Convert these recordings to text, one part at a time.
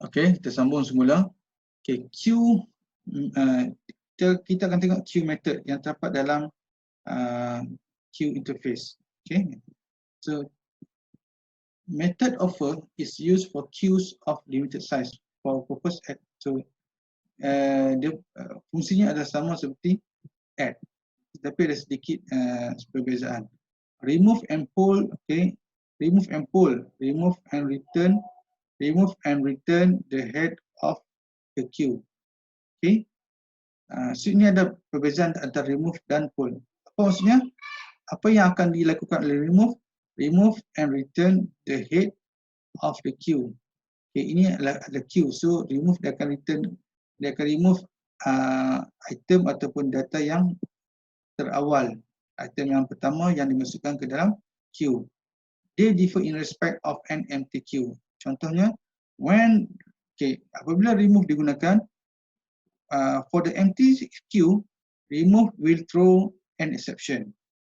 Okey, kita sambung semula. Okey, queue kita akan tengok queue method yang terdapat dalam queue interface. Okay, so method offer is used for queues of limited size for purpose add. So dia fungsinya adalah sama seperti add, tapi ada sedikit perbezaan. Remove and pull, okay, remove and pull, remove and return the head of the queue. Okay, so ini ada perbezaan antara remove dan pull. Apa maksudnya? Apa yang akan dilakukan oleh remove? Remove and return the head of the queue. Okay, ini adalah queue. So remove dia akan remove item ataupun data yang terawal. Item yang pertama yang dimasukkan ke dalam queue. They differ in respect of an empty queue. Contohnya, apabila remove digunakan for the empty queue, remove will throw an exception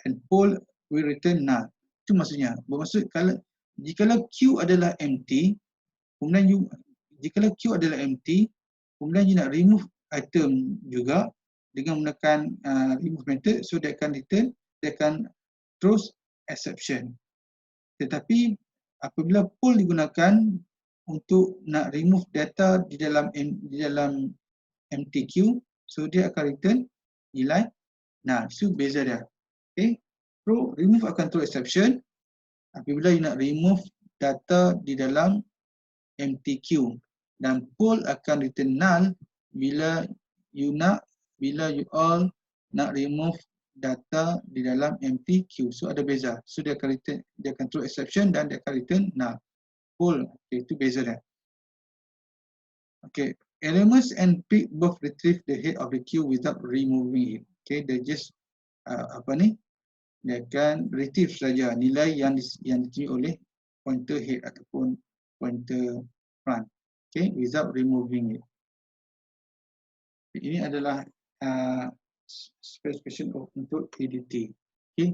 and pull will return null. Itu maksudnya. Bermaksud jikalau queue adalah empty, kemudian jikalau queue adalah empty, kemudian you nak remove item juga dengan menggunakan remove method, so dia akan throws exception. Tetapi apabila pull digunakan untuk nak remove data di dalam empty queue, so dia akan return nilai null. So beza dia. Okay. So remove akan throw exception apabila you nak remove data di dalam empty queue, dan pull akan return null bila you all nak remove data di dalam empty queue. So ada beza. So dia akan throw exception dan dia akan return null. Pull, okay, itu beza dia. Okay, elements and pick both retrieve the head of the queue without removing it. Okay, they just dia akan retrieve saja nilai yang ditunjuk oleh pointer head ataupun pointer front. Okay, without removing it. Ini adalah specification untuk ADT. Okay.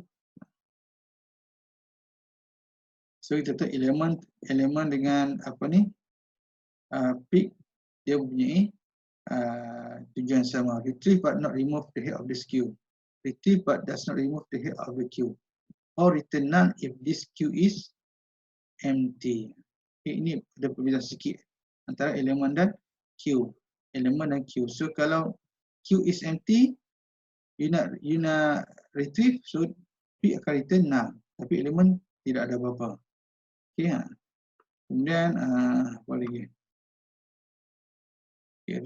So kita tahu elemen dengan pick dia mempunyai tujuan sama. Retrieve but not remove the head of this queue. Retrieve but does not remove the head of the queue. Or return null if this queue is empty. Okay, ini ada perbezaan sedikit antara elemen dan queue. Elemen dan queue. So kalau queue is empty, you nak retrieve, so pick akan return null. Tapi elemen tidak ada apa-apa. Okay, kemudian apa lagi? Okay,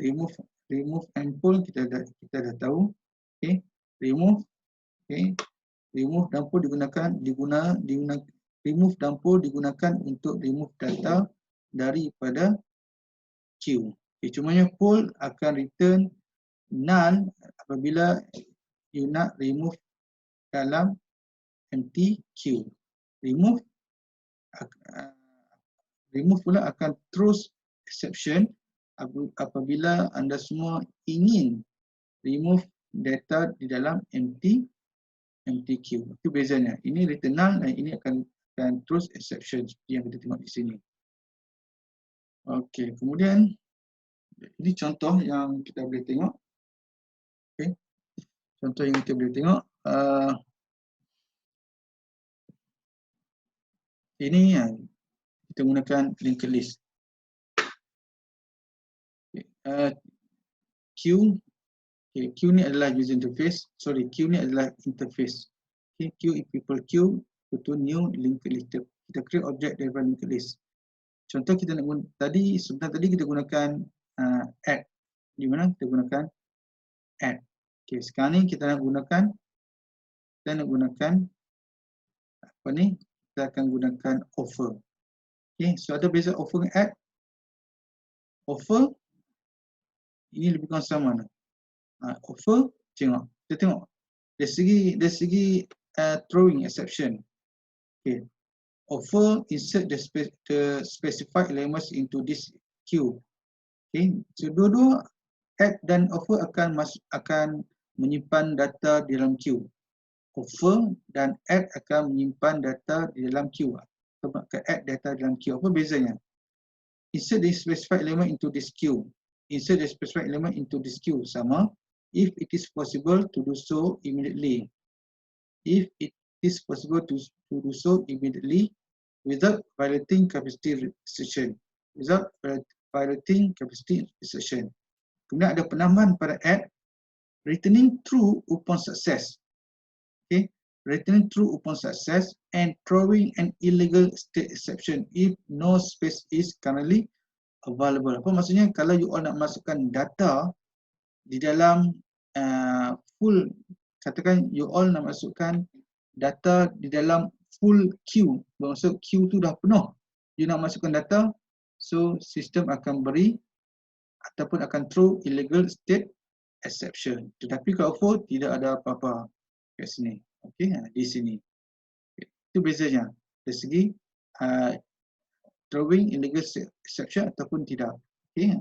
remove and pull kita dah tahu. Okay, remove. Okay, remove dan pull remove dan pull digunakan untuk remove data daripada queue. Okay, cumanya pull akan return null apabila you nak remove dalam empty queue. Remove pula akan throws exception apabila anda semua ingin remove data di dalam empty queue. Itu bezanya. Ini return null dan ini akan throws exception seperti yang kita tengok di sini. Okey, kemudian ini contoh yang kita boleh tengok. Okey. Contoh yang kita boleh tengok, ini kita gunakan linked list. Queue ni adalah user interface. Sorry, queue ni adalah interface. Okay, queue if people queue to new linked list. Kita create object daripada linked list. Contoh kita nak sebentar tadi kita gunakan add. Di mana kita gunakan add. Okay, sekarang ni kita nak gunakan kita akan gunakan offer. Okay, so ada beza offer dengan add. Offer ini lebih kurang sama. Offer, kita tengok dari segi throwing exception. Okay, offer insert the specified elements into this queue. Okay, so dua-dua add dan offer akan menyimpan data di dalam queue. Offer dan add akan menyimpan data di dalam queue. Add data dalam queue. Apa bezanya? insert the specified element into this queue. Insert the specified element into this queue. Sama. If it is possible to do so immediately. If it is possible to do so immediately without violating capacity restriction. Without violating capacity restriction. Kemudian ada penambahan pada add returning true upon success. Okay, returning true upon success and throwing an illegal state exception if no space is currently available. Apa maksudnya? Kalau you all nak masukkan data di dalam full, katakan you all nak masukkan data di dalam full queue, bermaksud queue tu dah penuh, you nak masukkan data, so sistem akan beri ataupun akan throw illegal state exception. Tetapi kalau for tidak ada apa-apa kat sini. Okey, di sini. Okay. Itu bezanya dari segi throwing illegal state exception ataupun tidak. Okey.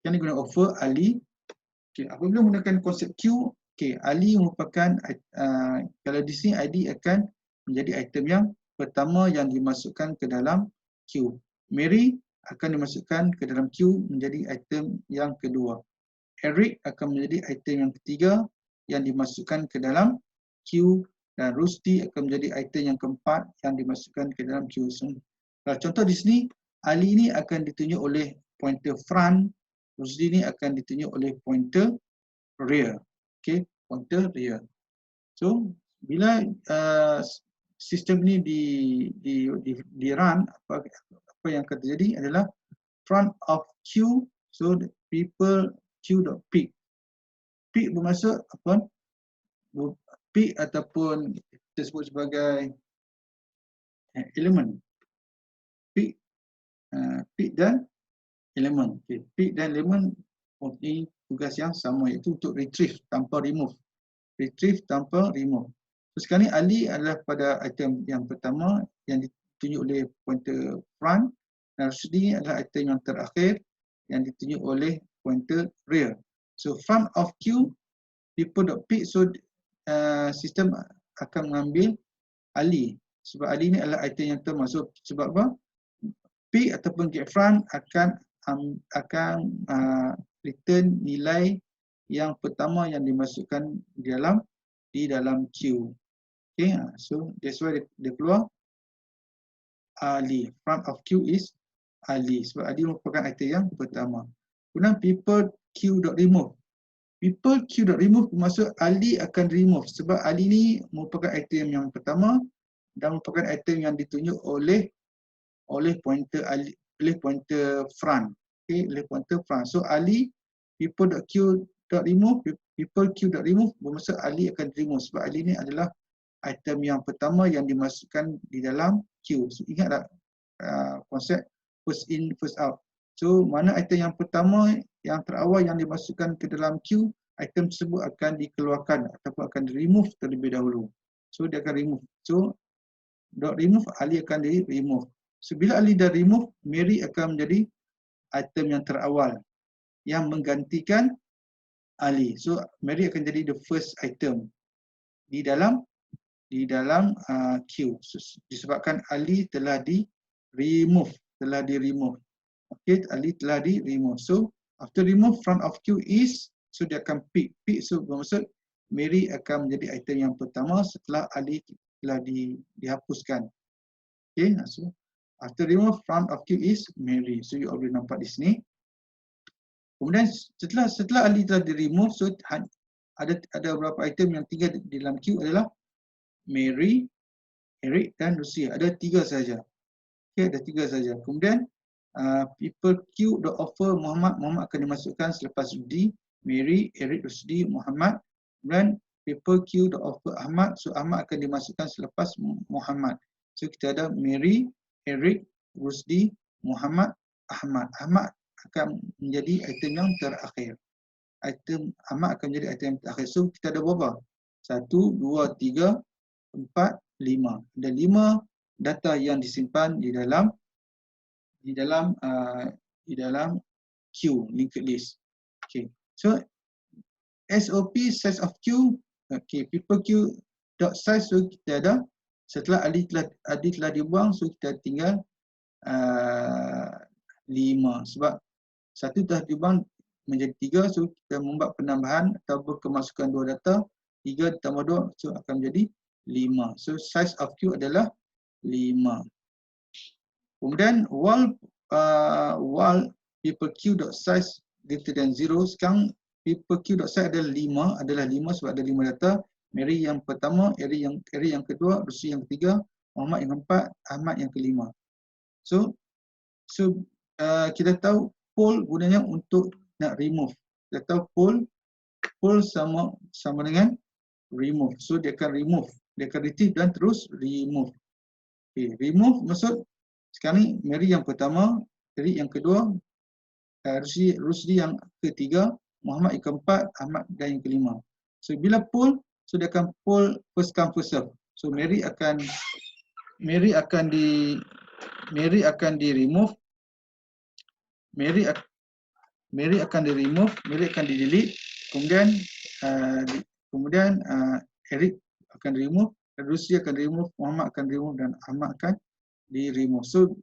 Yang digunakan offer Ali. Okay. Apabila menggunakan konsep queue, okay, Ali merupakan kalau di sini ID akan menjadi item yang pertama yang dimasukkan ke dalam queue. Mary akan dimasukkan ke dalam queue menjadi item yang kedua. Eric akan menjadi item yang ketiga yang dimasukkan ke dalam queue, dan Rusty akan menjadi item yang keempat yang dimasukkan ke dalam queue. Contoh di sini, Ali ini akan ditunjuk oleh pointer front, Rusty ini akan ditunjuk oleh pointer rear. Okay, pointer rear. So, bila sistem ini di run, apa yang akan terjadi adalah front of queue, so the people queue.pick. Pick bermaksud apa? Pick ataupun kita sebut sebagai elemen. Pick, pick dan elemen. Okay. Pick dan elemen mempunyai tugas yang sama, iaitu untuk retrieve tanpa remove. Retrieve tanpa remove. So, sekarang ni Ali adalah pada item yang pertama yang ditunjuk oleh pointer front, dan Rusdi adalah item yang terakhir yang ditunjuk oleh pointer rear. So front of queue, people.pick, so sistem akan mengambil Ali. Sebab Ali ni adalah item yang termasuk. Sebab apa? Pick ataupun get front akan return nilai yang pertama yang dimasukkan di dalam queue. Okay, so that's why dia keluar Ali. Front of queue is Ali. Sebab Ali merupakan item yang pertama. Kemudian people queue.remove. People queue.remove bermaksud Ali akan remove. Sebab Ali ni merupakan item yang pertama dan merupakan item yang ditunjuk oleh pointer Ali, oleh pointer front. Okay, oleh pointer front. So Ali, people.queue.remove, people queue.remove bermaksud Ali akan remove. Sebab Ali ni adalah item yang pertama yang dimasukkan di dalam queue. So ingat tak konsep first in, first out. So mana item yang pertama, yang terawal yang dimasukkan ke dalam queue, item tersebut akan dikeluarkan ataupun akan di-remove terlebih dahulu. So dia akan remove. So .remove, Ali akan di-remove. So bila Ali dah remove, Mary akan menjadi item yang terawal yang menggantikan Ali. So Mary akan jadi the first item di dalam queue. So, disebabkan Ali telah di-remove. Okay, Ali telah di-remove. So after remove, front of queue is, so dia akan pick. Pick, so bermaksud Mary akan menjadi item yang pertama setelah Ali telah dihapuskan. Okay, so after remove, front of queue is Mary. So you all boleh nampak di sini. Kemudian setelah Ali telah di-remove, so ada beberapa item yang tinggal di dalam queue adalah Mary, Eric dan Lucia. Ada 3 saja. Okay, ada 3 saja. Kemudian people queue.offer Muhammad akan dimasukkan selepas Rusdi, Mary, Eric, Rusdi, Muhammad. Dan people queue.offer Ahmad, so Ahmad akan dimasukkan selepas Muhammad. So kita ada Mary, Eric, Rusdi, Muhammad, Ahmad. Ahmad akan menjadi item yang terakhir. Ahmad akan menjadi item yang terakhir. So kita ada berapa? 1, 2, 3, 4, 5. Ada 5 data yang disimpan di dalam queue, linked list. Okay. So SOP, size of queue. Okay, people queue dot size, so kita ada setelah Ali telah dibuang, so kita tinggal 5. Sebab 1 telah diubah menjadi 3, so kita membuat penambahan atau kemasukan 2 data. 3 ditambah 2, so akan menjadi 5. So size of Q adalah 5. Kemudian while people Q.size greater than 0, sekarang people Q.size adalah 5 sebab ada 5 data. Mary yang pertama, Eric yang kedua, Rusdi yang ketiga, Muhammad yang keempat, Ahmad yang kelima. So kita tahu poll gunanya untuk nak remove. Kita tahu poll sama dengan remove. So dia akan remove, dia akan retrieve dan terus remove. Okay, remove maksud sekarang ni Mary yang pertama, Eric yang kedua, Rusdi yang ketiga, Muhammad yang keempat, Ahmad dan yang kelima. So bila poll, so dia akan poll first come first serve. So Mary akan di remove. Mary akan di remove, Mary akan di delete, kemudian Eric akan di remove, Rusdi akan di remove, Muhammad akan di remove dan Ahmad akan di remove. So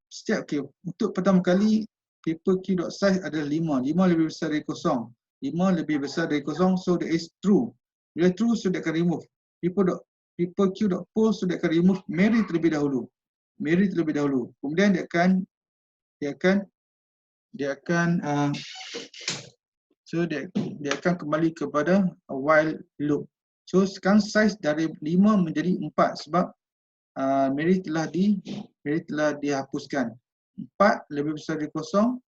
setiap untuk pertama kali people Q.size adalah 5. 5 lebih besar dari kosong. 5 lebih besar dari kosong, so that is true. Bila true, so dia akan remove. People Q.poll, so dia akan remove Mary terlebih dahulu. Kemudian dia akan kembali kepada while loop. So sekarang size dari 5 menjadi 4 sebab Mary telah dihapuskan. 4 lebih besar dari kosong.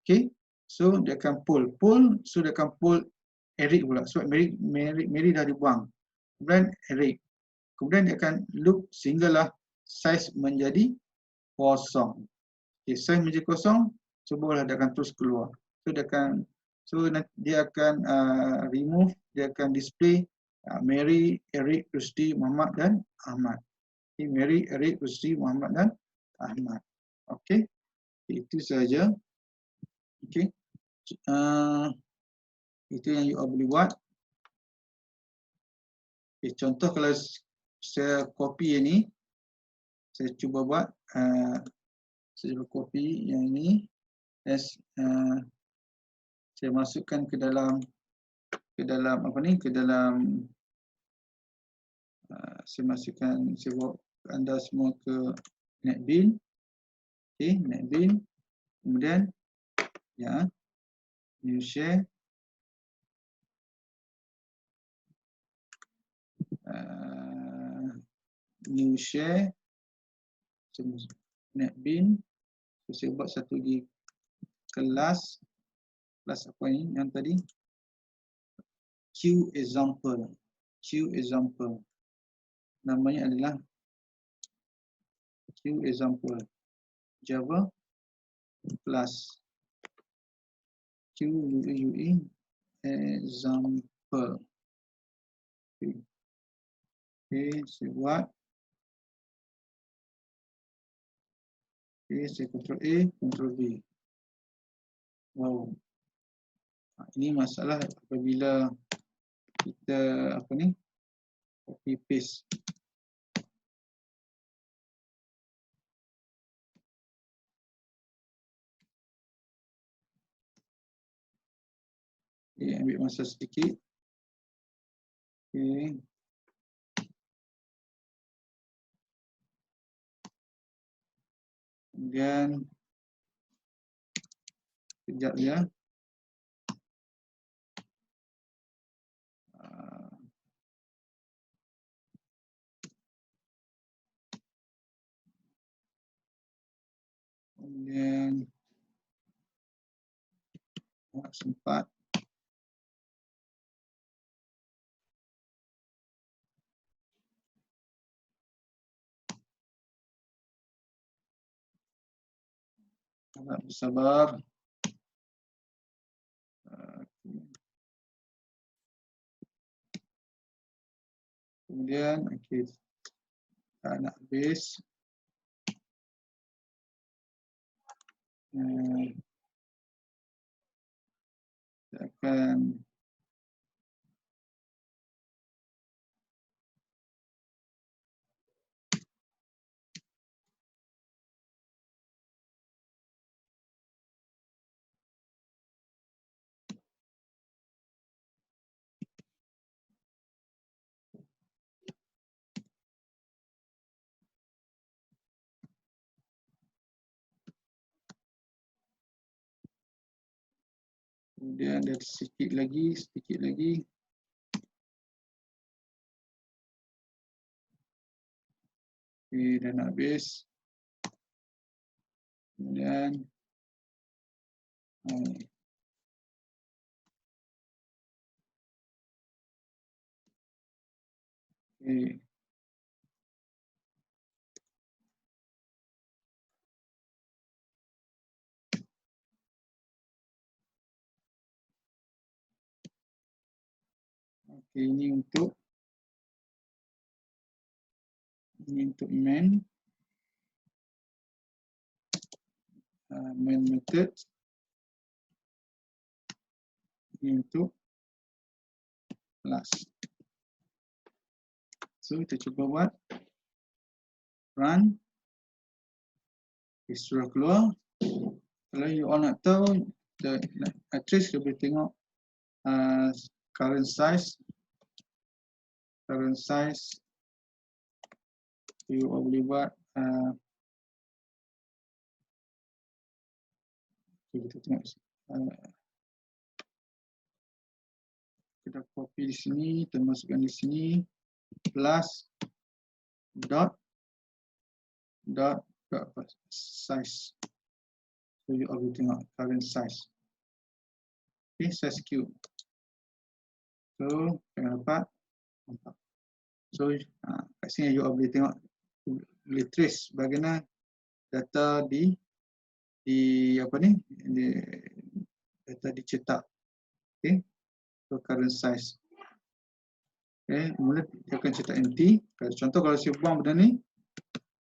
Okay. So dia akan pull. So dia akan pull Eric pula. Sebab Mary dah dibuang. Kemudian Eric. Kemudian dia akan loop sehinggalah size menjadi kosong. Okay, size menjadi kosong. So barulah dia akan terus keluar. So dia akan remove, dia akan display Mary, Eric, Rusdi, Muhammad dan Ahmad. Okay, Mary, Eric, Rusdi, Muhammad dan Ahmad. Okay, itu saja. Okay, itu yang you all boleh buat. Okay, contoh kalau saya copy yang ni, saya cuba buat, saya cuba copy yang ini, saya masukkan ke dalam apa ni, ke dalam saya bawa anda semua ke NetBeans. Okay, NetBeans. Kemudian new share. New share. NetBeans. So, saya buat satu lagi kelas apa ni yang tadi? Q example. Namanya adalah Q example. Java class QUE example. Okay, saya buat. Okay, saya Ctrl A, Ctrl V. Wow. Ini masalah apabila kita copy paste. Okay, ambil masa sedikit. Okay. Kemudian kejap ya. Kemudian sempat. Harap bersabar. Kemudian tak nak habis. Kita akan Kemudian ada sedikit lagi. Okey, dah nak habis. Kemudian okey. Okey, ini untuk main method. Ini untuk class. So kita cuba buat run. Sudah keluar. Kalau you all nak tahu trace, kita boleh tengok current size. You all boleh buat kita tengok kita copy di sini, kita masukkan di sini plus dot size. So you all boleh tengok current size. Okay, size Q. So jangan dapat nampak. So kat sini you all boleh tengok, boleh trace bagaimana data di apa ni, data dicetak. Okay, so current size. Okay, mula dia akan cetak empty. Contoh kalau saya buang benda ni,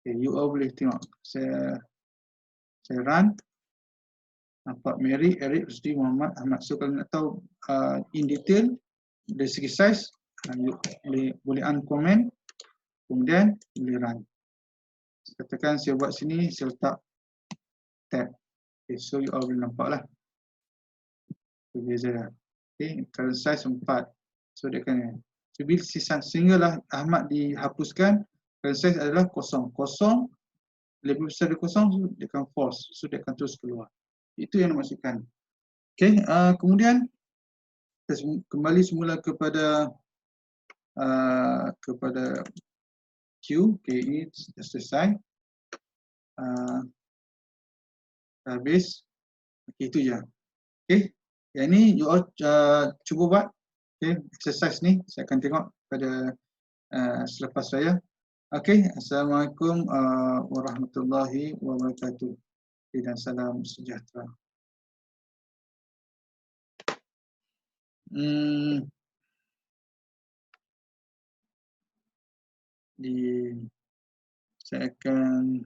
okay, you all boleh tengok. Saya run, nampak Mary, Eric, Rusdi, Muhammad, Ahmad. So kalau nak tahu in detail dari segi size, boleh uncomment, kemudian boleh run. Katakan saya buat sini, saya letak tab. Okay, so you all boleh nampak lah. Berbeza lah. Okay, current size 4. So dia akan sehinggalah Ahmad dihapuskan, current size adalah kosong. Kosong, lebih besar dari kosong, so dia akan false. So dia akan terus keluar. Itu yang dimaksudkan. Okay, kemudian kita kembali semula kepada Q. Okay, ini dah selesai. Habis. Okay, itu je. Okay, yang ni you all cuba buat. Okay, exercise ni saya akan tengok pada selepas saya. Okay, Assalamualaikum warahmatullahi wabarakatuh. Dan salam sejahtera. Saya akan